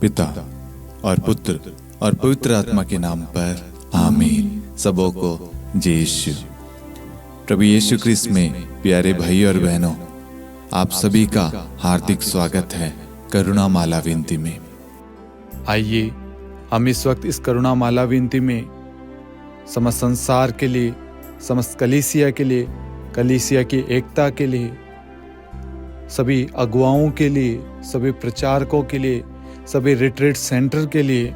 पिता और पुत्र और पवित्र आत्मा के नाम पर आमीन। सबों को जय यीशु। प्रभु यीशु क्रिस्त में प्यारे भाई और बहनों, आप सभी का हार्दिक स्वागत है करुणा माला विनती में। आइए हम इस वक्त इस करुणा माला विनती में समस्त संसार के लिए, समस्त कलीसिया के लिए, कलीसिया की एकता के लिए, सभी अगुवाओं के लिए, सभी प्रचारकों के लिए, सभी रिट्रीट सेंटर के लिए,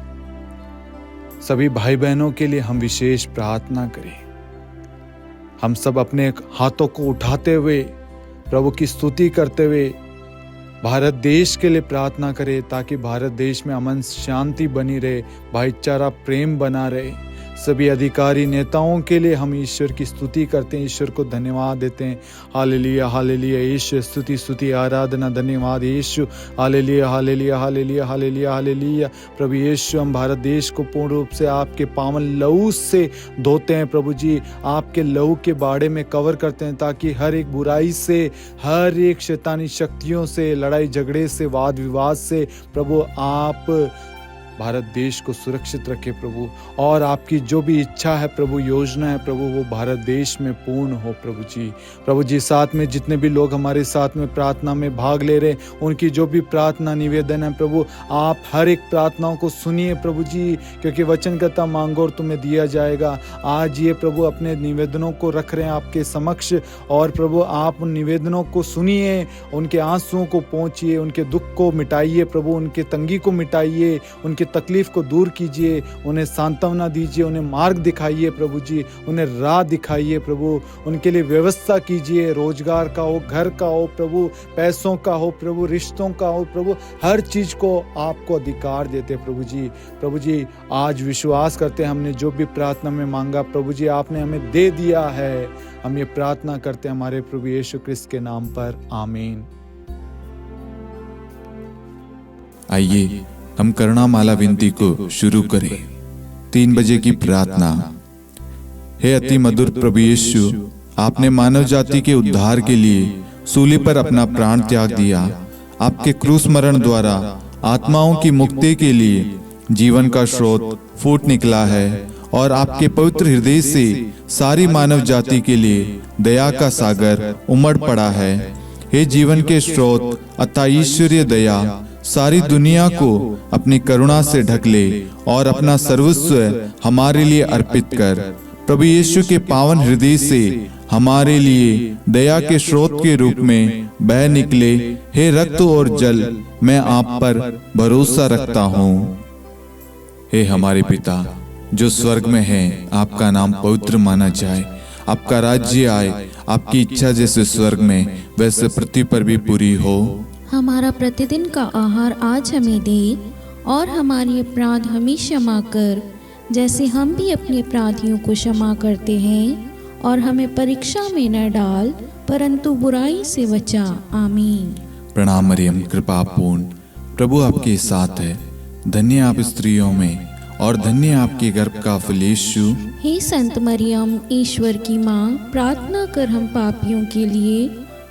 सभी भाई बहनों के लिए हम विशेष प्रार्थना करें। हम सब अपने हाथों को उठाते हुए प्रभु की स्तुति करते हुए भारत देश के लिए प्रार्थना करें, ताकि भारत देश में अमन शांति बनी रहे, भाईचारा प्रेम बना रहे। सभी अधिकारी नेताओं के लिए हम ईश्वर की स्तुति करते हैं, ईश्वर को धन्यवाद देते हैं। हालेलुया हालेलुया यीशु, स्तुति स्तुति आराधना धन्यवाद Yeshu. Hallelujah hallelujah hallelujah hallelujah hallelujah. प्रभु यीशु, हम भारत देश को पूर्ण रूप से आपके पावन लहू से धोते हैं प्रभु जी, आपके लहू के बाड़े में कवर करते हैं, ताकि हर एक बुराई से, हर एक शैतानी शक्तियों से, लड़ाई झगड़े से, वाद विवाद से प्रभु आप भारत देश को सुरक्षित रखे प्रभु। और आपकी जो भी इच्छा है प्रभु, योजना है प्रभु, वो भारत देश में पूर्ण हो प्रभु जी। प्रभु जी, साथ में जितने भी लोग हमारे साथ में प्रार्थना में भाग ले रहे, उनकी जो भी प्रार्थना निवेदन है प्रभु, आप हर एक प्रार्थनाओं को सुनिए प्रभु जी, क्योंकि वचन कहता मांगो और तुम्हें दिया जाएगा। आज ये प्रभु अपने निवेदनों को रख रहे हैं आपके समक्ष, और प्रभु आप उन निवेदनों को सुनिए, उनके आंसुओं को पहुँचिए, उनके दुख को मिटाइए प्रभु, उनके तंगी को मिटाइए, उनके तकलीफ को दूर कीजिए, उन्हें सांत्वना दीजिए, उन्हें मार्ग दिखाइए प्रभु जी, उन्हें राह दिखाइए प्रभु, उनके लिए व्यवस्था कीजिए, रोजगार का हो, घर का हो प्रभु, पैसों का हो प्रभु, रिश्तों का हो प्रभु, हर चीज को आपको अधिकार देते प्रभु जी। प्रभु जी, आज विश्वास करते हैं हमने जो भी प्रार्थना में मांगा प्रभु जी, आपने हमें दे दिया है। हम ये प्रार्थना करते हैं हमारे प्रभु यीशु क्रिस्त के नाम पर, आमीन। आइए हम करुणा माला विनती को शुरू करें। 3 बजे की प्रार्थना। हे अति मधुर प्रभु यीशु, आपने मानव जाति के उद्धार के लिए सूली पर अपना प्राण त्याग दिया। आपके क्रूस मरण द्वारा आत्माओं की मुक्ति के लिए जीवन का स्रोत फूट निकला है, और आपके पवित्र हृदय से सारी मानव जाति के लिए दया का सागर उमड़ पड़ा है। हे जीवन के स्रोत अतः ईश्वरीय दया, सारी दुनिया को अपनी करुणा से ढक ले और अपना सर्वस्व हमारे लिए अर्पित कर। प्रभु यीशु के पावन हृदय से हमारे लिए दया के स्रोत के रूप में बह निकले। हे रक्त और जल, मैं आप पर भरोसा रखता हूँ। हे हमारे पिता जो स्वर्ग में है, आपका नाम पवित्र माना जाए, आपका राज्य आए, आपकी इच्छा जैसे स्वर्ग में वैसे पृथ्वी पर भी पूरी हो। हमारा प्रतिदिन का आहार आज हमें दे, और हमारे अपराध हमें क्षमा कर, जैसे हम भी अपने अपराधियों को क्षमा करते हैं, और हमें परीक्षा में न डाल, परंतु बुराई से बचा। आमीन। प्रणाम मरियम, कृपा पूर्ण, प्रभु आपके साथ है। धन्य आप स्त्रियों में, और धन्य आपके गर्भ का फल यीशु। हे संत मरियम, ईश्वर की माँ, प्रार्थना कर हम पापियों के लिए,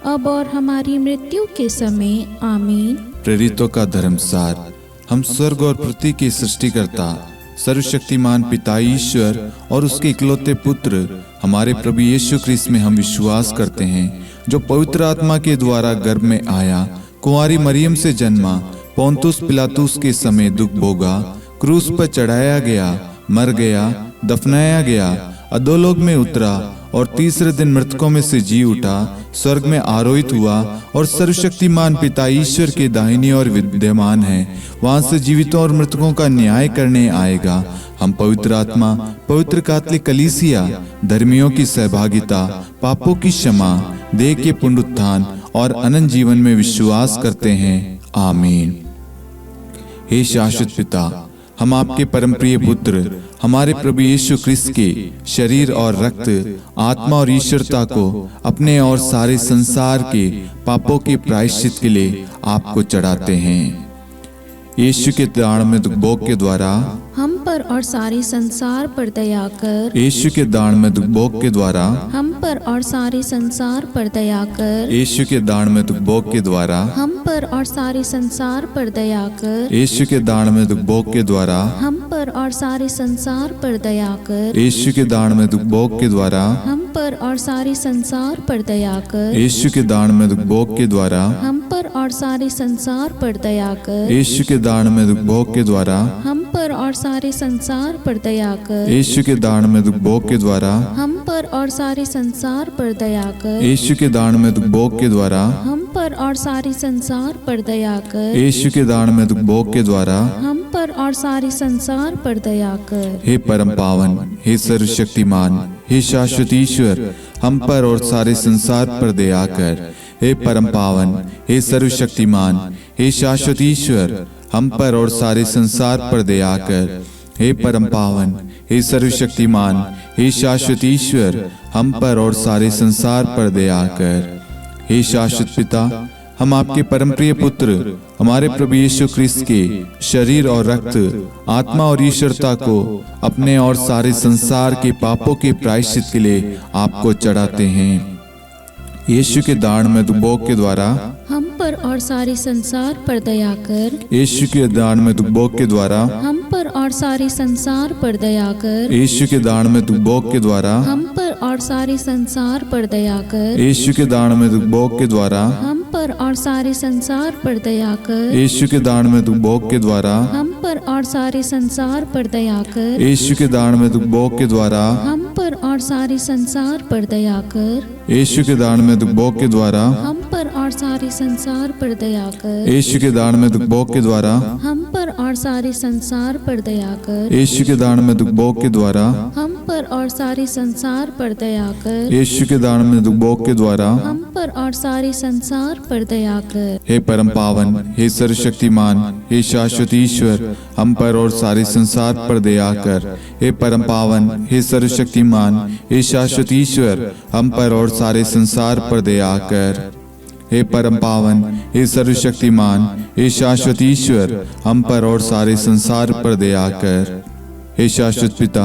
अब और हमारी मृत्यु के समय। आमीन। प्रेरितों का धर्मसार। हम स्वर्ग और पृथ्वी के सृष्टिकर्ता सर्वशक्तिमान पिता ईश्वर और उसके इकलौते पुत्र हमारे प्रभु यीशु क्रिस्त में हम विश्वास करते हैं, जो पवित्र आत्मा के द्वारा गर्भ में आया, कुंवारी मरियम से जन्मा, पोंतुस पिलातुस के समय दुख भोगा, क्रूस पर चढ़ाया गया, मर गया, दफनाया गया, अधोलोक में उतरा, और तीसरे दिन मृतकों में से जी उठा, स्वर्ग में आरोहित हुआ, और सर्वशक्तिमान पिता ईश्वर के दाहिनी ओर विद्यमान है। वहां से जीवितों और मृतकों का न्याय करने आएगा। हम पवित्र आत्मा, पवित्र कैथोलिक कलीसिया, धर्मियों की सहभागिता, पापों की क्षमा, देह के पुनरुत्थान और अनंत जीवन में विश्वास करते हैं। आमीन। हे शाश्वत पिता, हम आपके परम प्रिय पुत्र हमारे प्रभु यीशु क्रिस्त के शरीर और रक्त, आत्मा और ईश्वरता को अपने और सारे संसार के पापों के प्रायश्चित के लिए आपको चढ़ाते हैं। यीशु के दारुण में भोग के द्वारा हम पर और सारे संसार पर दया कर। यीशु के दान में दुख भोग के द्वारा हम पर और सारे संसार पर दया कर। यीशु के दान में दुख भोग के द्वारा हम पर और सारे संसार पर दया कर। यीशु के दान में दुख भोग के द्वारा हम पर और सारे संसार पर दया कर। यीशु के दान में दुख भोग के द्वारा हम पर और सारे संसार पर दया कर। यीशु के दान में दुख भोग के द्वारा हम पर और सारे संसार पर दया कर। यीशु के दान में दुख भोग के द्वारा हम पर और सारे संसार पर दया कर। यीशु के दान में दुख भोग के द्वारा हम पर और सारे संसार पर दया कर। यीशु के दान में दुख भोग के द्वारा हम पर और सारे संसार पर दया कर। यीशु के दान में दुख भोग के द्वारा हम पर और सारे संसार पर दया कर। हे परम पावन, हे सर्वशक्तिमान, हे शाश्वत ईश्वर, हम पर और सारे संसार पर दया कर। हे परम पावन, हे सर्वशक्तिमान, हे शाश्वत ईश्वर, हम पर और सारे संसार पर दया कर। हे परम पावन, हे सर्वशक्तिमान, हे शाश्वत ईश्वर, हम पर और सारे संसार पर दया कर। हे शाश्वत पिता, हम आपके परम प्रिय पुत्र हमारे प्रभु यीशु क्रिस्त के शरीर और रक्त, आत्मा और ईश्वरता को अपने और सारे संसार के पापों के प्रायश्चित के लिए आपको चढ़ाते हैं। यीशु के दान में दुख भोग के द्वारा हम पर और सारे संसार पर दया कर। यीशु के दान में दुख भोग के द्वारा हम पर और सारे संसार पर दया कर। यीशु के दान में दुख भोग के द्वारा हम पर और सारे संसार पर दया कर। यीशु के दान में दुख भोग के द्वारा हम पर और सारे संसार पर दया कर। यीशु के दान में दुख भोग के द्वारा हम पर और सारे संसार पर दया कर। यीशु के दान में दुख भोग के द्वारा हम पर और सारे संसार पर दया कर। यीशु के दान में दुख भोग के द्वारा हम पर और सारे संसार पर दया कर। यीशु के दान में दुख भोग के द्वारा हम पर और सारे संसार पर दया कर। यीशु के दान में दुख भोग के द्वारा हम पर और सारे संसार पर दया कर। यीशु के दान में दुख भोग के द्वारा हम पर और सारे संसार पर दया कर। हे परम पावन, हे सर्वशक्तिमान, हे शाश्वत ईश्वर, हम पर और सारे संसार पर दया कर। हे परम पावन, हे सर्वशक्तिमान, हे शाश्वत ईश्वर, हम पर और सारे संसार पर दया कर। हे परम पावन, हे सर्वशक्तिमान, हे शाश्वत ईश्वर, हम पर और सारे संसार पर दया कर। हे शाश्वत पिता,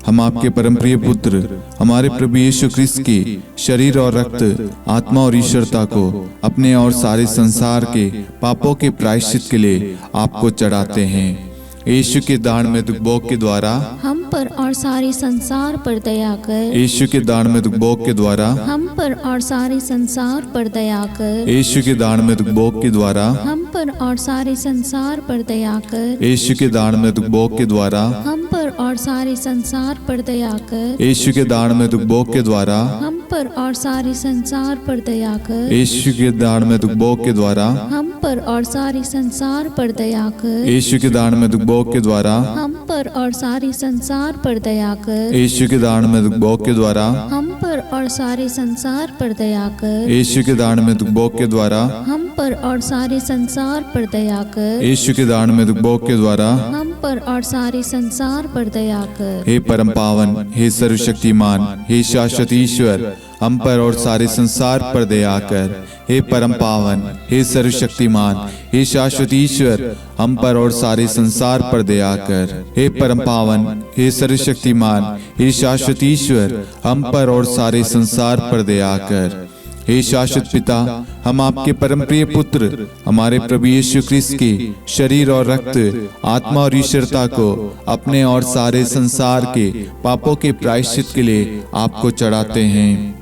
हम आपके परम प्रिय पुत्र हमारे प्रभु यीशु क्रिस्त के शरीर और रक्त, आत्मा और ईश्वरता को अपने और सारे संसार के पापों के प्रायश्चित के लिए आपको चढ़ाते हैं। यीशु के दान में दुख भोग के द्वारा हम पर और सारे संसार पर दया कर। यीशु के दान में दुख भोग के द्वारा हम पर और सारे संसार पर दया कर। यीशु के दान में दुख भोग के द्वारा हम पर और सारे संसार पर दया कर। यीशु के दान में दुख भोग के द्वारा हम पर और सारे संसार पर दया कर। यीशु के दान में दुख भोग के द्वारा हम पर और सारे संसार पर दया कर। यीशु के दान में दुख भोग के द्वारा हम पर और सारे संसार पर दया कर। यीशु के दान में दुख भोग के द्वारा हम पर और सारे संसार पर दया कर। यीशु के दान में दुख भोग के द्वारा हम पर और सारे संसार पर दया कर। यीशु के दान में दुख भोग के द्वारा हम पर और सारे संसार पर दया कर। यीशु के दान में दुख भोग के द्वारा हम पर और सारे संसार पर दया कर। हे परम पावन, हे सर्वशक्तिमान, हे शाश्वत ईश्वर, हम पर और सारे संसार पर दया कर। हे परम पावन, हे सर्वशक्तिमान, हे शाश्वत ईश्वर, हम पर और सारे संसार पर दया कर। हे परम पावन, हे सर्वशक्तिमान, हे शाश्वत ईश्वर, हम पर और सारे संसार पर दया कर। हे शाश्वत पिता, हम आपके परम प्रिय पुत्र हमारे प्रभु यीशु क्रिस्त के शरीर और रक्त, आत्मा और ईश्वरता को अपने और सारे संसार के पापों के प्रायश्चित के लिए आपको चढ़ाते हैं।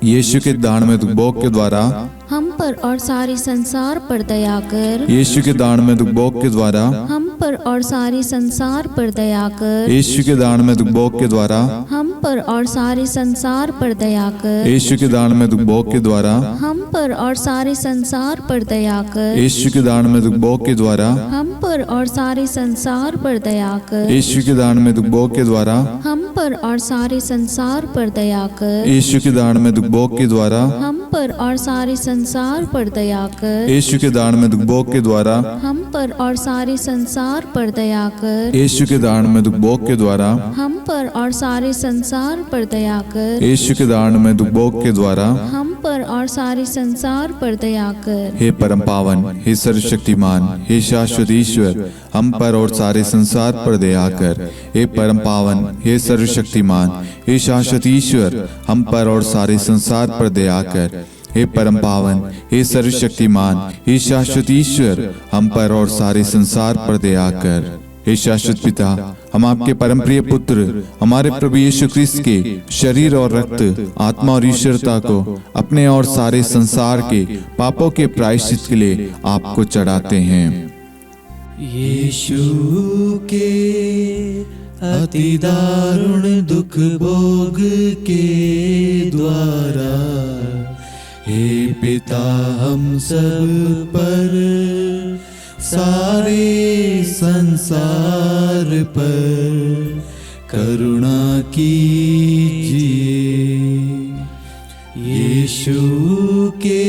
यीशु के दान में दुख भोग के द्वारा हम पर और सारे संसार पर दया कर। यीशु के दान में दुख भोग के द्वारा हम पर और सारे संसार पर दया कर। यीशु के दान में दुख भोग के द्वारा हम पर और सारे संसार पर दया कर। यीशु के दान में दुख भोग के द्वारा हम पर और सारे संसार पर दया कर। यीशु के दान में दुख भोग के द्वारा हम पर और सारे संसार पर दया कर। यीशु के दान में दुख भोग के द्वारा हम पर और सारे संसार पर दया कर। यीशु के दान में दुख भोग के द्वारा हम पर और सारे संसार पर दया कर। यीशु के दान में दुख भोग के द्वारा हम पर और सारे संसार पर दया कर। यीशु के दान में दुख भोग के द्वारा हम पर और सारे संसार संसार पर दया कर। यीशु के दारुणमय दुखभोग के द्वारा हम पर और सारे संसार पर दया कर। हे परम पावन, हे सर्वशक्तिमान, हे शाश्वत ईश्वर, हम पर और सारे संसार पर दया कर। हे परम पावन, हे सर्वशक्तिमान, हे शाश्वत ईश्वर, हम पर और सारे संसार पर दया कर। हे परम पावन, हे सर्वशक्तिमान, हे शाश्वत ईश्वर, हम पर और सारे संसार पर दया कर। हे शाश्वत पिता, हम आपके परम प्रिय पुत्र हमारे प्रभु यीशु ख्रिस्त के शरीर और रक्त, आत्मा और ईश्वरता को अपने और सारे संसार के पापों के प्रायश्चित के लिए आपको चढ़ाते हैं। यीशु के अति दारुण दुख भोग के द्वारा हे पिता हम सब पर, सारे संसार पर करुणा कीजिए। यीशु के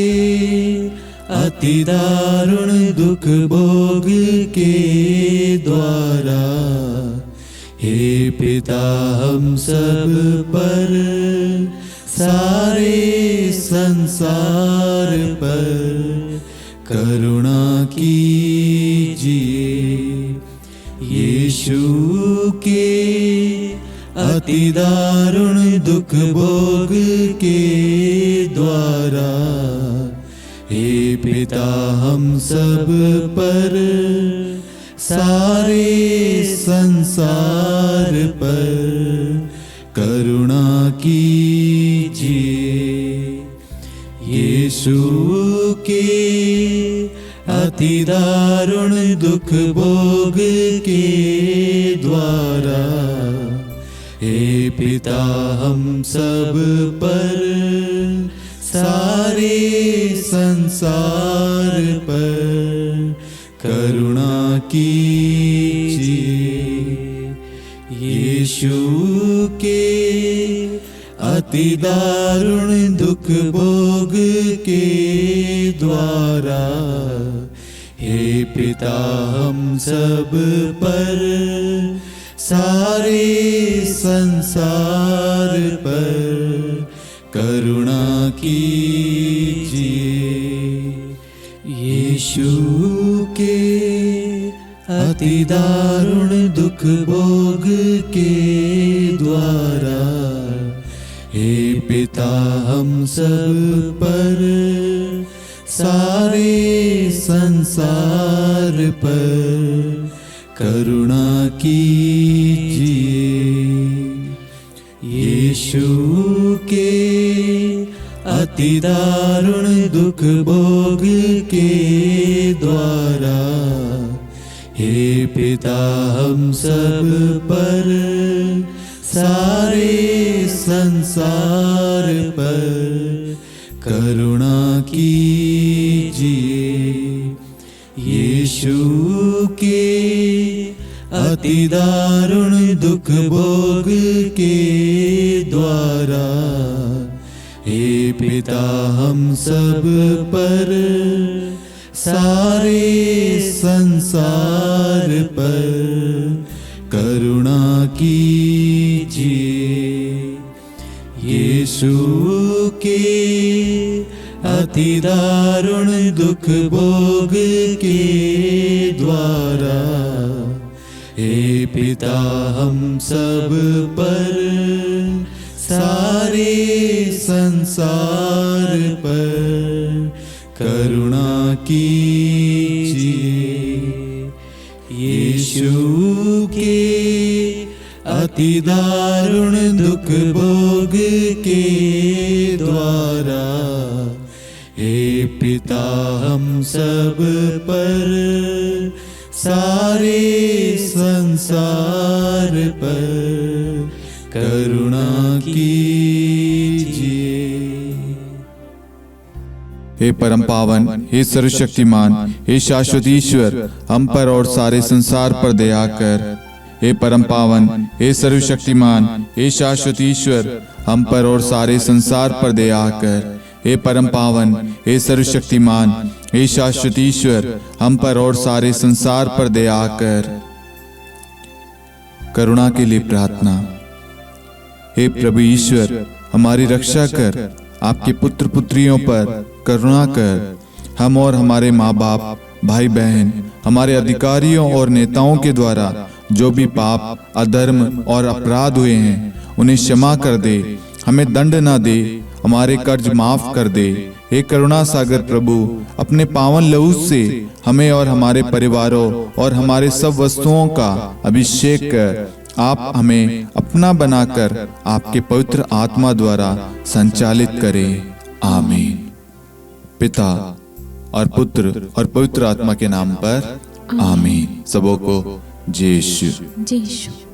अति दारुण दुख भोग के द्वारा हे पिता हम सब पर, सारे संसार पर करुणा कीजिए। यीशु के अति दारुण दुख भोग के द्वारा हे पिता हम सब पर, सारे संसार पर करुणा कीजिए। यीशु के अति दारुण दुख भोग के द्वारा हे पिता हम सब पर, सारे संसार पर करुणा कीजिए। यीशु के अति दारुण दुख भोग के द्वारा हे पिता हम सब पर, सारे संसार पर करुणा कीजिए। यीशु के अति दारुण दुख भोग के द्वारा हे पिता हम सब पर, सारे संसार पर करुणा कीजिए। यीशु के अति दारुण दुख भोग के द्वारा हे पिता हम सब पर, सारे संसार पर करुणा कीजिए। यीशु के अति दारुण दुख भोग के द्वारा हे पिता हम सब पर, सारे संसार पर करुणा कीजिए। यीशु के अति दारुण दुख भोग के द्वारा हे पिता हम सब पर, सारे संसार पर करुणा कीजिए। यीशु के अति दारुण दुख भोग के द्वारा हे पिता हम सब पर, सारे संसार पर करुणा कीजिए। हे परम पावन, हे सर्वशक्तिमान, हे शाश्वत ईश्वर, हम पर और सारे संसार पर दया कर। हे परम पावन, हे सर्वशक्तिमान, हे शाश्वत ईश्वर, हम पर और सारे संसार पर दया कर। हे परम पावन, हे सर्वशक्तिमान, हे शाश्वत ईश्वर, हम पर और सारे संसार पर दया कर। करुणा के लिए प्रार्थना। हे प्रभु ईश्वर, हमारी रक्षा कर, आपके पुत्र पुत्रियों पर करुणा कर। हम और हमारे माँ बाप, भाई बहन, हमारे अधिकारियों और नेताओं के द्वारा जो भी पाप, अधर्म और अपराध हुए हैं, उन्हें क्षमा कर दे, हमें दंड ना दे, हमारे कर्ज माफ कर दे। हे करुणा सागर प्रभु, अपने पावन लहू से हमें और हमारे परिवारों और हमारे सब वस्तुओं का अभिषेक कर आप हमें अपना बनाकर आपके पवित्र आत्मा द्वारा संचालित करें। आमीन। पिता और पुत्र और पवित्र आत्मा के नाम पर आमीन। सबों को जय यीशु। जय यीशु।